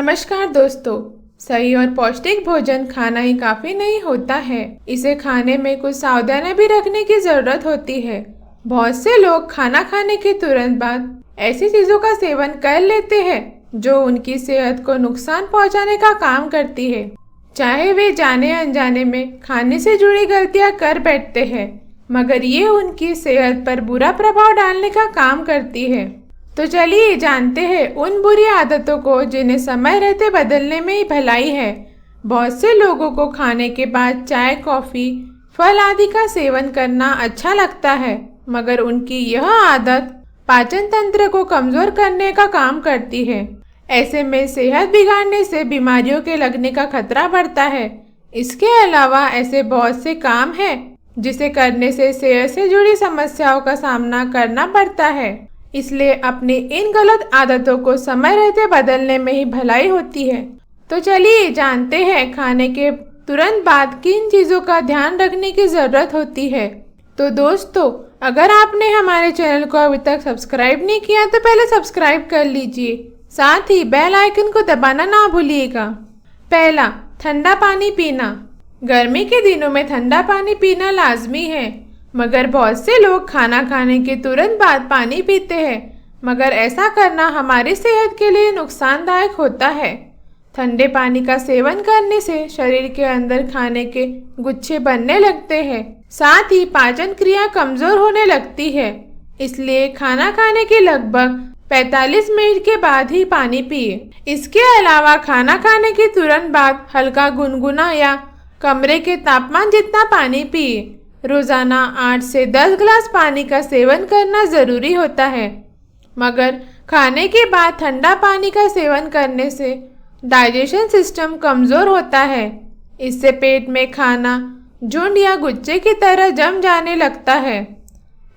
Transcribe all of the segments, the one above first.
नमस्कार दोस्तों। सही और पौष्टिक भोजन खाना ही काफी नहीं होता है, इसे खाने में कुछ सावधानी भी रखने की जरूरत होती है। बहुत से लोग खाना खाने के तुरंत बाद ऐसी चीजों का सेवन कर लेते हैं जो उनकी सेहत को नुकसान पहुंचाने का काम करती है। चाहे वे जाने अनजाने में खाने से जुड़ी गलतियां कर बैठते हैं, मगर ये उनकी सेहत पर बुरा प्रभाव डालने का काम करती है। तो चलिए जानते हैं उन बुरी आदतों को जिन्हें समय रहते बदलने में ही भलाई है। बहुत से लोगों को खाने के बाद चाय, कॉफी, फल आदि का सेवन करना अच्छा लगता है, मगर उनकी यह आदत पाचन तंत्र को कमजोर करने का काम करती है। ऐसे में सेहत बिगाड़ने से बीमारियों के लगने का खतरा बढ़ता है। इसके अलावा ऐसे बहुत से काम हैं जिसे करने से सेहत से जुड़ी समस्याओं का सामना करना पड़ता है। इसलिए अपनी इन गलत आदतों को समय रहते बदलने में ही भलाई होती है। तो चलिए जानते हैं खाने के तुरंत बाद किन चीज़ों का ध्यान रखने की ज़रूरत होती है। तो दोस्तों, अगर आपने हमारे चैनल को अभी तक सब्सक्राइब नहीं किया तो पहले सब्सक्राइब कर लीजिए, साथ ही बेल आइकन को दबाना ना भूलिएगा। पहला, ठंडा पानी पीना। गर्मी के दिनों में ठंडा पानी पीना लाजमी है, मगर बहुत से लोग खाना खाने के तुरंत बाद पानी पीते हैं, मगर ऐसा करना हमारी सेहत के लिए नुकसानदायक होता है। ठंडे पानी का सेवन करने से शरीर के अंदर खाने के गुच्छे बनने लगते हैं, साथ ही पाचन क्रिया कमजोर होने लगती है। इसलिए खाना खाने के लगभग 45 मिनट के बाद ही पानी पिए। इसके अलावा खाना खाने के तुरंत बाद हल्का गुनगुना या कमरे के तापमान जितना पानी पिए। रोजाना 8 से 10 गिलास पानी का सेवन करना जरूरी होता है, मगर खाने के बाद ठंडा पानी का सेवन करने से डाइजेशन सिस्टम कमजोर होता है। इससे पेट में खाना झुंड या गुच्छे की तरह जम जाने लगता है।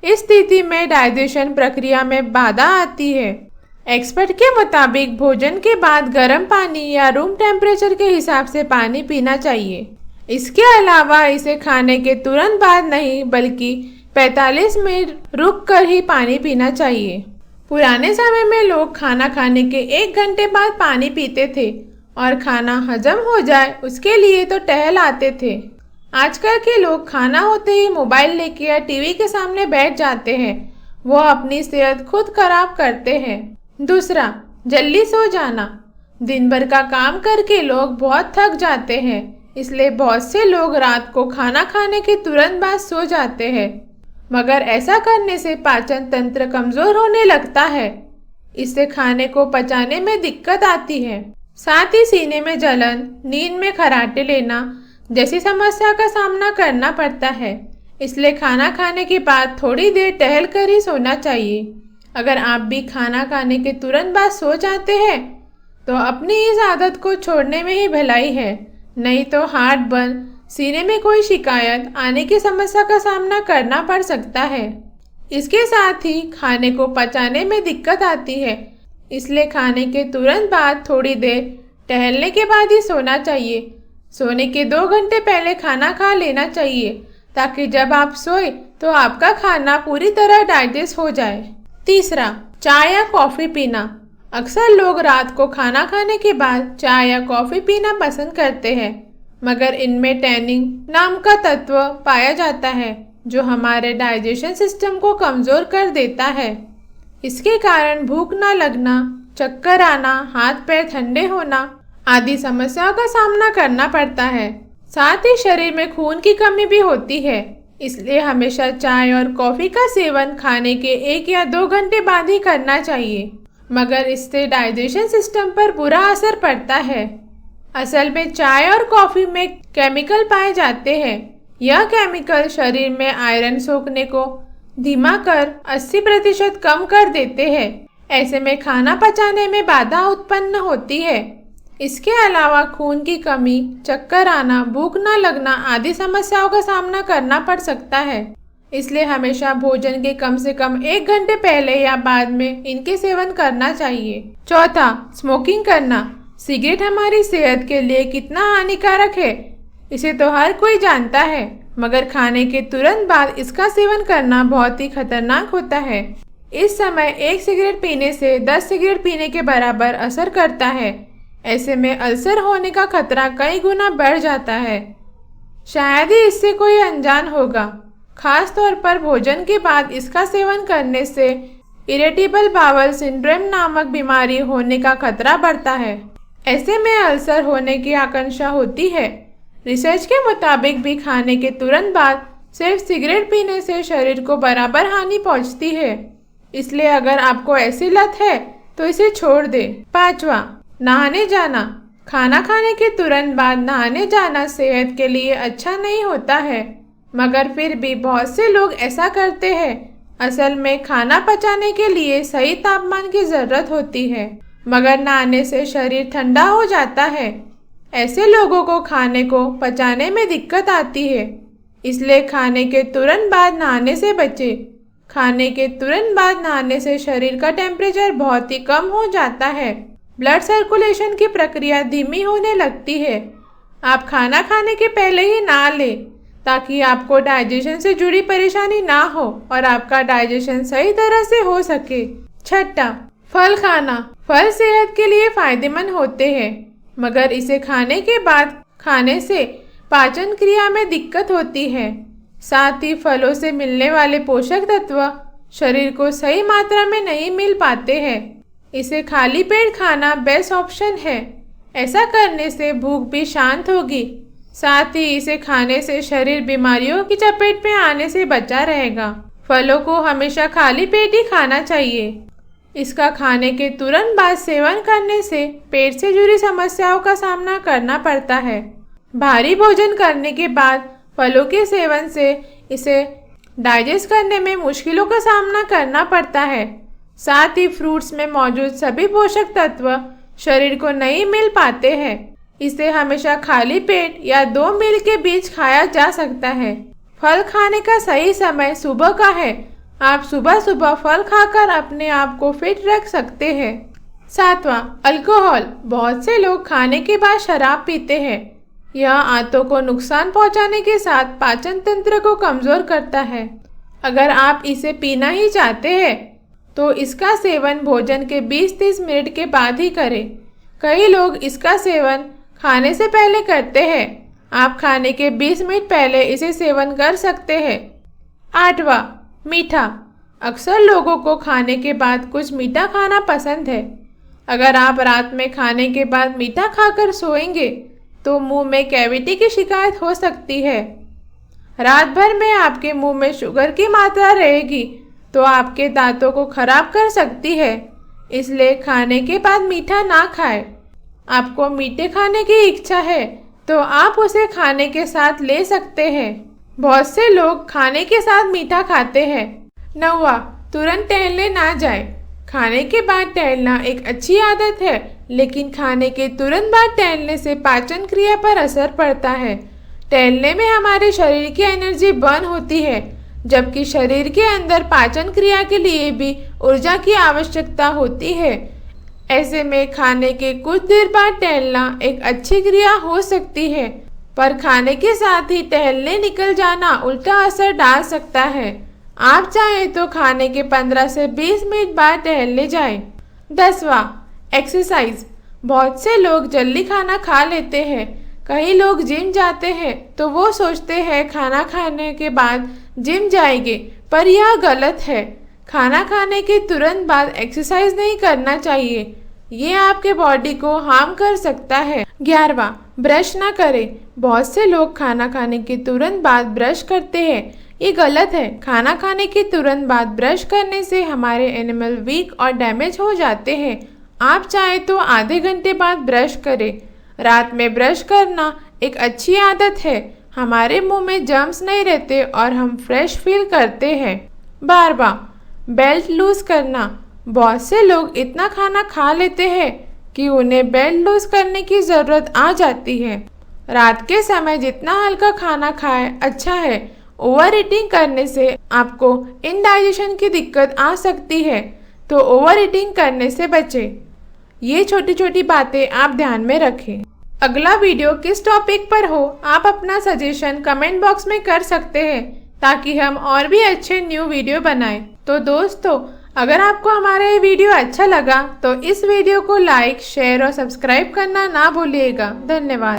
इस स्थिति में डाइजेशन प्रक्रिया में बाधा आती है। एक्सपर्ट के मुताबिक भोजन के बाद गर्म पानी या रूम टेम्परेचर के हिसाब से पानी पीना चाहिए। इसके अलावा इसे खाने के तुरंत बाद नहीं बल्कि 45 मिनट रुक कर ही पानी पीना चाहिए। पुराने समय में लोग खाना खाने के 1 घंटे बाद पानी पीते थे और खाना हजम हो जाए उसके लिए तो टहल आते थे। आजकल के लोग खाना होते ही मोबाइल लेके या टीवी के सामने बैठ जाते हैं। वो अपनी सेहत खुद खराब करते हैं। दूसरा, जल्दी सो जाना। दिन भर का काम करके लोग बहुत थक जाते हैं, इसलिए बहुत से लोग रात को खाना खाने के तुरंत बाद सो जाते हैं, मगर ऐसा करने से पाचन तंत्र कमजोर होने लगता है। इससे खाने को पचाने में दिक्कत आती है। साथ ही सीने में जलन, नींद में खर्राटे लेना जैसी समस्या का सामना करना पड़ता है। इसलिए खाना खाने के बाद थोड़ी देर टहल कर ही सोना चाहिए। अगर आप भी खाना खाने के तुरंत बाद सो जाते हैं तो अपनी इस आदत को छोड़ने में ही भलाई है, नहीं तो हार्ट बर्न, सीने में कोई शिकायत आने की समस्या का सामना करना पड़ सकता है। इसके साथ ही खाने को पचाने में दिक्कत आती है, इसलिए खाने के तुरंत बाद थोड़ी देर टहलने के बाद ही सोना चाहिए। सोने के 2 घंटे पहले खाना खा लेना चाहिए, ताकि जब आप सोए तो आपका खाना पूरी तरह डाइजेस्ट हो जाए। तीसरा, चाय या कॉफ़ी पीना। अक्सर लोग रात को खाना खाने के बाद चाय या कॉफ़ी पीना पसंद करते हैं, मगर इनमें टैनिन नाम का तत्व पाया जाता है जो हमारे डाइजेशन सिस्टम को कमज़ोर कर देता है। इसके कारण भूख ना लगना, चक्कर आना, हाथ पैर ठंडे होना आदि समस्याओं का सामना करना पड़ता है। साथ ही शरीर में खून की कमी भी होती है। इसलिए हमेशा चाय और कॉफ़ी का सेवन खाने के 1 या 2 घंटे बाद ही करना चाहिए, मगर इससे डाइजेशन सिस्टम पर बुरा असर पड़ता है। असल में चाय और कॉफ़ी में केमिकल पाए जाते हैं। यह केमिकल शरीर में आयरन सोखने को धीमा कर 80% कम कर देते हैं। ऐसे में खाना पचाने में बाधा उत्पन्न होती है। इसके अलावा खून की कमी, चक्कर आना, भूख न लगना आदि समस्याओं का सामना करना पड़ सकता है। इसलिए हमेशा भोजन के कम से कम 1 घंटे पहले या बाद में इनके सेवन करना चाहिए। चौथा, स्मोकिंग करना। सिगरेट हमारी सेहत के लिए कितना हानिकारक है इसे तो हर कोई जानता है, मगर खाने के तुरंत बाद इसका सेवन करना बहुत ही खतरनाक होता है। इस समय 1 सिगरेट पीने से 10 सिगरेट पीने के बराबर असर करता है। ऐसे में अल्सर होने का खतरा कई गुना बढ़ जाता है। शायद ही इससे कोई अनजान होगा, खास तौर पर भोजन के बाद इसका सेवन करने से इरिटेबल बाउल सिंड्रोम नामक बीमारी होने का खतरा बढ़ता है। ऐसे में अल्सर होने की आशंका होती है। रिसर्च के मुताबिक भी खाने के तुरंत बाद सिर्फ सिगरेट पीने से शरीर को बराबर हानि पहुंचती है। इसलिए अगर आपको ऐसी लत है तो इसे छोड़ दे। 5वां, नहाने जाना। खाना खाने के तुरंत बाद नहाने जाना सेहत के लिए अच्छा नहीं होता है, मगर फिर भी बहुत से लोग ऐसा करते हैं। असल में खाना पचाने के लिए सही तापमान की जरूरत होती है, मगर नहाने से शरीर ठंडा हो जाता है। ऐसे लोगों को खाने को पचाने में दिक्कत आती है, इसलिए खाने के तुरंत बाद नहाने से बचें। खाने के तुरंत बाद नहाने से शरीर का टेम्परेचर बहुत ही कम हो जाता है। ब्लड सर्कुलेशन की प्रक्रिया धीमी होने लगती है। आप खाना खाने के पहले ही नहा लें ताकि आपको डाइजेशन से जुड़ी परेशानी ना हो और आपका डाइजेशन सही तरह से हो सके। 6, फल खाना। फल सेहत के लिए फायदेमंद होते हैं, मगर इसे खाने के बाद खाने से पाचन क्रिया में दिक्कत होती है। साथ ही फलों से मिलने वाले पोषक तत्व शरीर को सही मात्रा में नहीं मिल पाते हैं। इसे खाली पेट खाना बेस्ट ऑप्शन है। ऐसा करने से भूख भी शांत होगी। साथ ही इसे खाने से शरीर बीमारियों की चपेट में आने से बचा रहेगा। फलों को हमेशा खाली पेट ही खाना चाहिए। इसका खाने के तुरंत बाद सेवन करने से पेट से जुड़ी समस्याओं का सामना करना पड़ता है। भारी भोजन करने के बाद फलों के सेवन से इसे डाइजेस्ट करने में मुश्किलों का सामना करना पड़ता है। साथ ही फ्रूट्स में मौजूद सभी पोषक तत्व शरीर को नहीं मिल पाते हैं। इसे हमेशा खाली पेट या 2 मील के बीच खाया जा सकता है। फल खाने का सही समय सुबह का है। आप सुबह सुबह फल खाकर अपने आप को फिट रख सकते हैं। 7वां, अल्कोहल। बहुत से लोग खाने के बाद शराब पीते हैं। यह आंतों को नुकसान पहुंचाने के साथ पाचन तंत्र को कमजोर करता है। अगर आप इसे पीना ही चाहते हैं तो इसका सेवन भोजन के 20-30 मिनट के बाद ही करें। कई लोग इसका सेवन खाने से पहले करते हैं। आप खाने के 20 मिनट पहले इसे सेवन कर सकते हैं। 8वां, मीठा। अक्सर लोगों को खाने के बाद कुछ मीठा खाना पसंद है। अगर आप रात में खाने के बाद मीठा खाकर सोएंगे तो मुंह में कैविटी की शिकायत हो सकती है। रात भर में आपके मुंह में शुगर की मात्रा रहेगी तो आपके दांतों को खराब कर सकती है। इसलिए खाने के बाद मीठा ना खाएं। आपको मीठे खाने की इच्छा है तो आप उसे खाने के साथ ले सकते हैं। बहुत से लोग खाने के साथ मीठा खाते हैं। 9वां, तुरंत टहलने ना जाए। खाने के बाद टहलना एक अच्छी आदत है, लेकिन खाने के तुरंत बाद टहलने से पाचन क्रिया पर असर पड़ता है। टहलने में हमारे शरीर की एनर्जी बर्न होती है, जबकि शरीर के अंदर पाचन क्रिया के लिए भी ऊर्जा की आवश्यकता होती है। ऐसे में खाने के कुछ देर बाद टहलना एक अच्छी क्रिया हो सकती है, पर खाने के साथ ही टहलने निकल जाना उल्टा असर डाल सकता है। आप चाहें तो खाने के 15 से 20 मिनट बाद टहलने जाएं। 10वां, एक्सरसाइज। बहुत से लोग जल्दी खाना खा लेते हैं। कई लोग जिम जाते हैं तो वो सोचते हैं खाना खाने के बाद जिम जाएंगे, पर यह गलत है। खाना खाने के तुरंत बाद एक्सरसाइज नहीं करना चाहिए। ये आपके बॉडी को हार्म कर सकता है। 11वां, ब्रश ना करें। बहुत से लोग खाना खाने के तुरंत बाद ब्रश करते हैं। ये गलत है। खाना खाने के तुरंत बाद ब्रश करने से हमारे एनिमल वीक और डैमेज हो जाते हैं। आप चाहे तो आधे घंटे बाद ब्रश करें। रात में ब्रश करना एक अच्छी आदत है। हमारे मुंह में जर्म्स नहीं रहते और हम फ्रेश फील करते हैं। 12वां, बेल्ट लूज करना। बहुत से लोग इतना खाना खा लेते हैं कि उन्हें बेल्ट लूज करने की ज़रूरत आ जाती है। रात के समय जितना हल्का खाना खाएं अच्छा है। ओवर ईटिंग करने से आपको इनडाइजेशन की दिक्कत आ सकती है, तो ओवर ईटिंग करने से बचें। ये छोटी छोटी बातें आप ध्यान में रखें। अगला वीडियो किस टॉपिक पर हो, आप अपना सजेशन कमेंट बॉक्स में कर सकते हैं ताकि हम और भी अच्छे न्यू वीडियो बनाएं। तो दोस्तों, अगर आपको हमारा ये वीडियो अच्छा लगा तो इस वीडियो को लाइक, शेयर और सब्सक्राइब करना ना भूलिएगा। धन्यवाद।